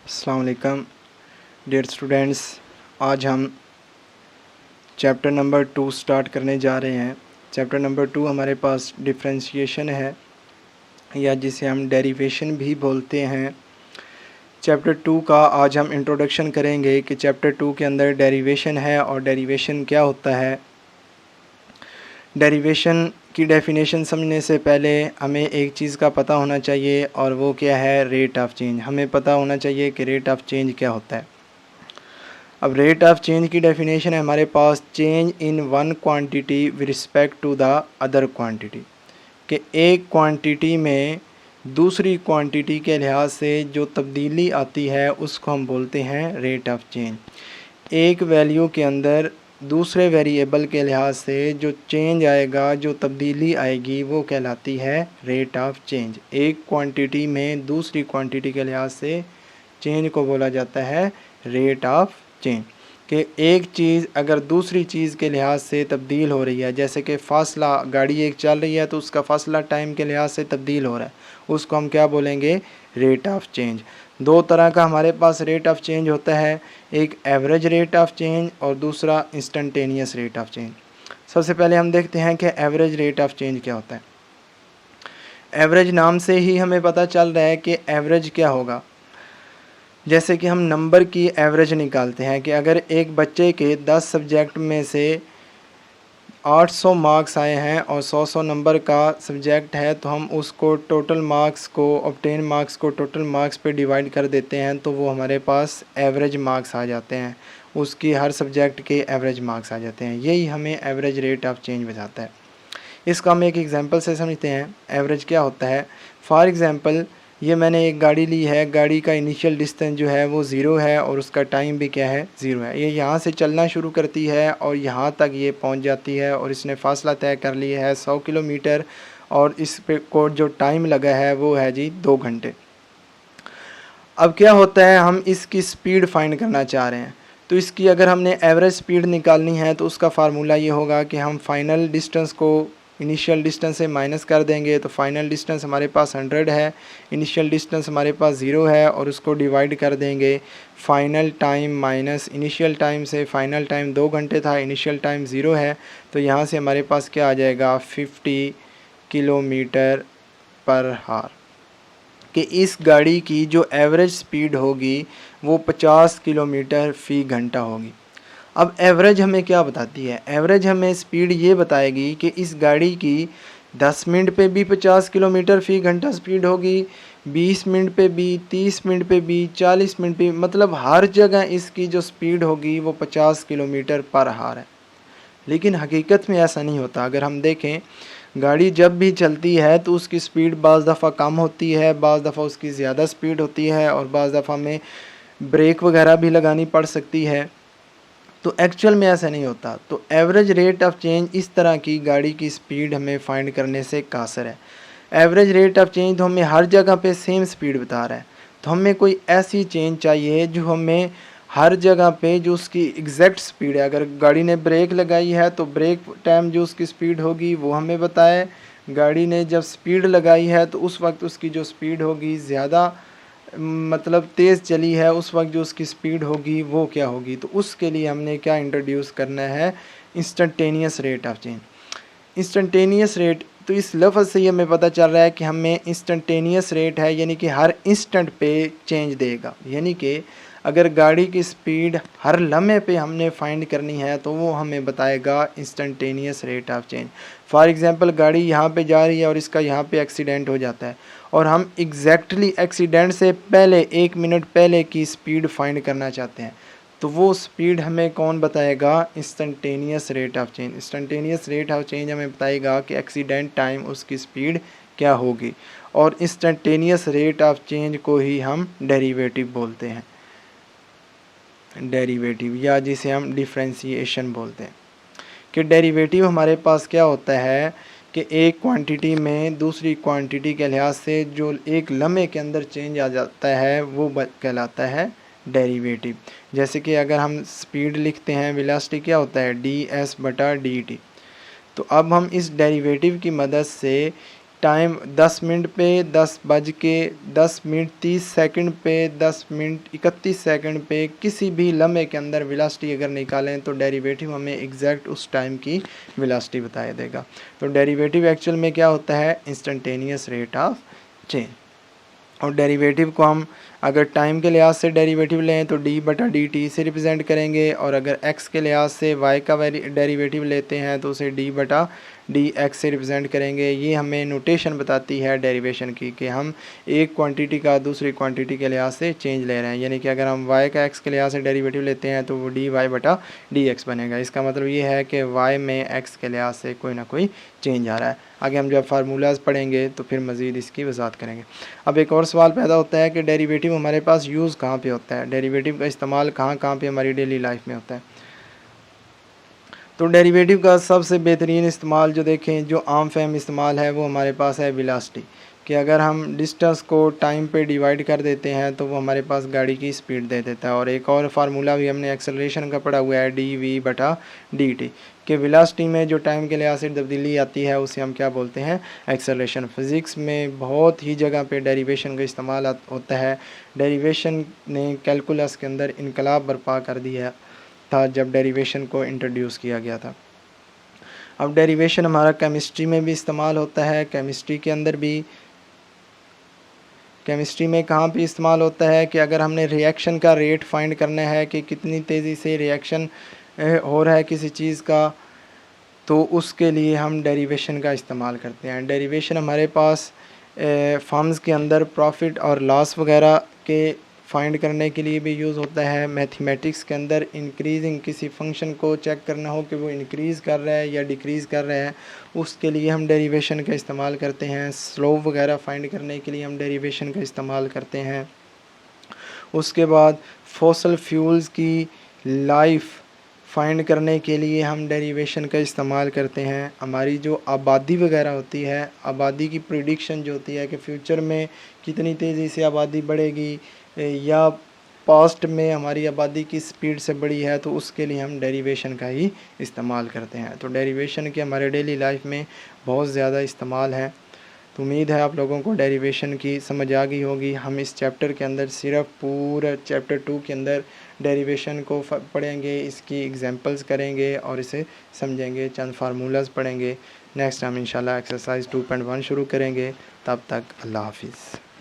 अस्सलाम वालेकुम dear students. आज हम चैप्टर नंबर 2 स्टार्ट करने जा रहे हैं। चैप्टर नंबर 2 हमारे पास डिफरेंशिएशन है या जिसे हम डेरिवेशन भी बोलते हैं। चैप्टर 2 का आज हम इंट्रोडक्शन करेंगे कि चैप्टर 2 के अंदर डेरिवेशन है और डेरिवेशन क्या होता है। डेरिवेशन की डेफिनेशन समझने से पहले हमें एक चीज़ का पता होना चाहिए और वो क्या है, रेट ऑफ चेंज। हमें पता होना चाहिए कि रेट ऑफ चेंज क्या होता है। अब रेट ऑफ चेंज की डेफिनेशन है हमारे पास, change in one quantity with respect to the other quantity, कि एक क्वांटिटी में दूसरी क्वांटिटी के लिहाज से जो तब्दीली आती है उसको हम बोलते हैं रेट ऑफ चेंज। एक वैल्यू के अंदर दूसरे वेरिएबल के लिहाज से जो चेंज आएगा, जो तब्दीली आएगी, वो कहलाती है रेट ऑफ चेंज। एक क्वांटिटी में दूसरी क्वांटिटी के लिहाज से चेंज को बोला जाता है रेट ऑफ चेंज। कि एक चीज़ अगर दूसरी चीज़ के लिहाज से तब्दील हो रही है, जैसे कि फ़ासला, गाड़ी एक चल रही है तो उसका फ़ासला टाइम के लिहाज से तब्दील हो रहा है, उसको हम क्या बोलेंगे, रेट ऑफ चेंज। दो तरह का हमारे पास रेट ऑफ चेंज होता है, एक एवरेज रेट ऑफ चेंज और दूसरा इंस्टेंटेनियस रेट ऑफ चेंज। सबसे पहले हम देखते हैं कि एवरेज रेट ऑफ चेंज क्या होता है। एवरेज नाम से ही हमें पता चल रहा है कि एवरेज क्या होगा। जैसे कि हम नंबर की एवरेज निकालते हैं कि अगर एक बच्चे के 10 सब्जेक्ट में से 800 मार्क्स आए हैं और 100 नंबर का सब्जेक्ट है, तो हम उसको टोटल मार्क्स को, ऑब्टेन मार्क्स को टोटल मार्क्स पे डिवाइड कर देते हैं, तो वो हमारे पास एवरेज मार्क्स आ जाते हैं। उसकी हर सब्जेक्ट के एवरेज मार्क्स आ जाते हैं। यही हमें एवरेज रेट ऑफ चेंज बताता है। इसका हम एक एग्जांपल से समझते हैं एवरेज क्या होता है। फॉर एग्जांपल, ये मैंने एक गाड़ी ली है, गाड़ी का इनिशियल डिस्टेंस जो है वो 0 है और उसका टाइम भी क्या है, 0 है। ये यहाँ से चलना शुरू करती है और यहाँ तक ये पहुँच जाती है और इसने फासला तय कर लिया है 100 किलोमीटर, और इस पे को जो टाइम लगा है वो है जी 2 घंटे। अब क्या होता है, हम इसकी स्पीड फाइंड करना चाह रहे हैं, तो इसकी अगर हमने एवरेज स्पीड निकालनी है तो उसका फार्मूला ये होगा कि हम फाइनल डिस्टेंस को इनिशियल डिस्टेंस से माइनस कर देंगे। तो फाइनल डिस्टेंस हमारे पास 100 है, इनिशियल डिस्टेंस हमारे पास 0 है, और उसको डिवाइड कर देंगे final time minus initial time से। फाइनल टाइम 2 घंटे था, इनिशियल टाइम 0 है, तो यहाँ से हमारे पास क्या आ जाएगा, 50 किलोमीटर पर हार। कि इस गाड़ी की जो एवरेज स्पीड होगी वो 50 किलोमीटर फ़ी घंटा होगी। अब एवरेज हमें क्या बताती है, एवरेज हमें स्पीड ये बताएगी कि इस गाड़ी की 10 मिनट पे भी 50 किलोमीटर फ़ी घंटा स्पीड होगी, 20 मिनट पे भी, 30 मिनट पे भी, 40 मिनट पे, मतलब हर जगह इसकी जो स्पीड होगी वो 50 किलोमीटर पर हार है। लेकिन हकीकत में ऐसा नहीं होता। अगर हम देखें, गाड़ी जब भी चलती है तो उसकी स्पीड बाज़ दफ़ा कम होती है, बाज़ दफ़ा उसकी ज़्यादा स्पीड होती है, और बाज़ दफ़ा में ब्रेक वगैरह भी लगानी पड़ सकती है। तो एक्चुअल में ऐसा नहीं होता। तो एवरेज रेट ऑफ चेंज इस तरह की गाड़ी की स्पीड हमें फाइंड करने से कासर है। एवरेज रेट ऑफ चेंज तो हमें हर जगह पे सेम स्पीड बता रहा है, तो हमें कोई ऐसी चेंज चाहिए जो हमें हर जगह पे जो उसकी एग्जैक्ट स्पीड है। अगर गाड़ी ने ब्रेक लगाई है तो ब्रेक टाइम जो उसकी स्पीड होगी वो हमें बताए। गाड़ी ने जब स्पीड लगाई है तो उस वक्त उसकी जो स्पीड होगी, ज़्यादा मतलब तेज़ चली है, उस वक्त जो उसकी स्पीड होगी वो क्या होगी। तो उसके लिए हमने क्या इंट्रोड्यूस करना है, instantaneous rate of change. Instantaneous rate, तो इस लफ्ज़ से ही हमें पता चल रहा है कि हमें इंस्टेंटेनियस रेट है, यानी कि हर इंस्टेंट पे चेंज देगा। यानी कि अगर गाड़ी की स्पीड हर लम्हे पे हमने फाइंड करनी है तो वो हमें बताएगा instantaneous rate of change. For example, गाड़ी यहाँ पे जा रही है और इसका यहाँ पे एक्सीडेंट हो जाता है, और हम एग्जैक्टली एक्सीडेंट से पहले 1 मिनट पहले की स्पीड फाइंड करना चाहते हैं, तो वो स्पीड हमें कौन बताएगा, instantaneous rate of change. Instantaneous rate of change हमें बताएगा कि एक्सीडेंट टाइम उसकी स्पीड क्या होगी, और इंस्टेंटेनियस रेट ऑफ चेंज को ही हम डेरिवेटिव बोलते हैं, डेरिवेटिव, या जिसे हम डिफरेंशिएशन बोलते हैं। कि डेरिवेटिव हमारे पास क्या होता है कि एक क्वांटिटी में दूसरी क्वांटिटी के लिहाज से जो एक लम्हे के अंदर चेंज आ जाता है वो कहलाता है डेरिवेटिव। जैसे कि अगर हम स्पीड लिखते हैं, वेलोसिटी क्या होता है, ds/dt। तो अब हम इस डेरिवेटिव की मदद से टाइम 10 मिनट पे 10:10:30 पे 10:31 पे किसी भी लम्हे के अंदर वेलोसिटी अगर निकालें तो डेरिवेटिव हमें एग्जैक्ट उस टाइम की वेलोसिटी बता देगा। तो डेरिवेटिव एक्चुअल में क्या होता है, इंस्टेंटेनियस रेट ऑफ चेंज। और डेरिवेटिव को हम अगर टाइम के लिहाज से डेरिवेटिव लें तो d/dt से रिप्रेजेंट करेंगे, और अगर x के लिहाज से y का डेरिवेटिव लेते हैं तो उसे d/dx से रिप्रेजेंट करेंगे। ये हमें नोटेशन बताती है डेरिवेशन की कि हम एक क्वांटिटी का दूसरी क्वांटिटी के लिहाज से चेंज ले रहे हैं, यानी कि अगर हम y का x के लिहाज से डेरिवेटिव लेते हैं तो वो dy/dx बनेगा। इसका मतलब ये है कि y में x के लिहाज से कोई ना कोई चेंज आ रहा है। आगे हम जब फार्मूलाज पढ़ेंगे तो फिर मज़ीद इसकी वजाहत करेंगे। अब एक और सवाल पैदा होता है कि डेरिवेटिव हमारे पास यूज़ कहाँ पे होता है, डेरिवेटिव का इस्तेमाल कहाँ कहाँ पे हमारी डेली लाइफ में होता है। तो डेरिवेटिव का सबसे बेहतरीन इस्तेमाल जो देखें, जो आम फहम इस्तेमाल है वो हमारे पास है वेलोसिटी, कि अगर हम डिस्टेंस को टाइम पे डिवाइड कर देते हैं तो वो हमारे पास गाड़ी की स्पीड दे देता है। और एक और फार्मूला भी हमने एक्सेलरेशन का पढ़ा हुआ है, dv/dt, कि वेलोसिटी में जो टाइम के लिहाज से तब्दीली आती है उसे हम क्या बोलते हैं, एक्सेलरेशन। फिज़िक्स में बहुत ही जगह पे डेरिवेशन का इस्तेमाल होता है। डेरिवेशन ने कैलकुलस के अंदर इनकलाब बर्पा कर दिया था जब डेरिवेशन को इंट्रोड्यूस किया गया था। अब डेरिवेशन हमारा केमिस्ट्री में भी इस्तेमाल होता है। केमिस्ट्री के अंदर भी, केमिस्ट्री में कहाँ पे इस्तेमाल होता है कि अगर हमने रिएक्शन का रेट फाइंड करना है कि कितनी तेज़ी से रिएक्शन हो रहा है किसी चीज़ का, तो उसके लिए हम डेरिवेशन का इस्तेमाल करते हैं। डेरिवेशन हमारे पास फॉर्म्स के अंदर प्रॉफिट और लॉस वगैरह के फाइंड करने के लिए भी यूज़ होता है। मैथमेटिक्स के अंदर इंक्रीजिंग किसी फंक्शन को चेक करना हो कि वो इंक्रीज़ कर रहा है या डिक्रीज़ कर रहा है, उसके लिए हम डेरिवेशन का इस्तेमाल करते हैं। स्लोप वगैरह फाइंड करने के लिए हम डेरिवेशन का इस्तेमाल करते हैं। उसके बाद फॉसल फ्यूल्स की लाइफ फाइंड करने के लिए हम डेरिवेशन का इस्तेमाल करते हैं। हमारी जो आबादी वगैरह होती है, आबादी की प्रिडिक्शन जो होती है कि फ्यूचर में कितनी तेज़ी से आबादी बढ़ेगी या पास्ट में हमारी आबादी की स्पीड से बढ़ी है, तो उसके लिए हम डेरिवेशन का ही इस्तेमाल करते हैं। तो डेरिवेशन के हमारे डेली लाइफ में बहुत ज़्यादा इस्तेमाल है। तो उम्मीद है आप लोगों को डेरिवेशन की समझ आ गई होगी। हम इस चैप्टर के अंदर सिर्फ पूरा चैप्टर 2 के अंदर डेरिवेशन को पढ़ेंगे, इसकी एग्जांपल्स करेंगे और इसे समझेंगे, चंद फार्मूलाज पढ़ेंगे। नेक्स्ट हम इंशाल्लाह एक्सरसाइज 2.1 शुरू करेंगे। तब तक अल्लाह हाफिज़।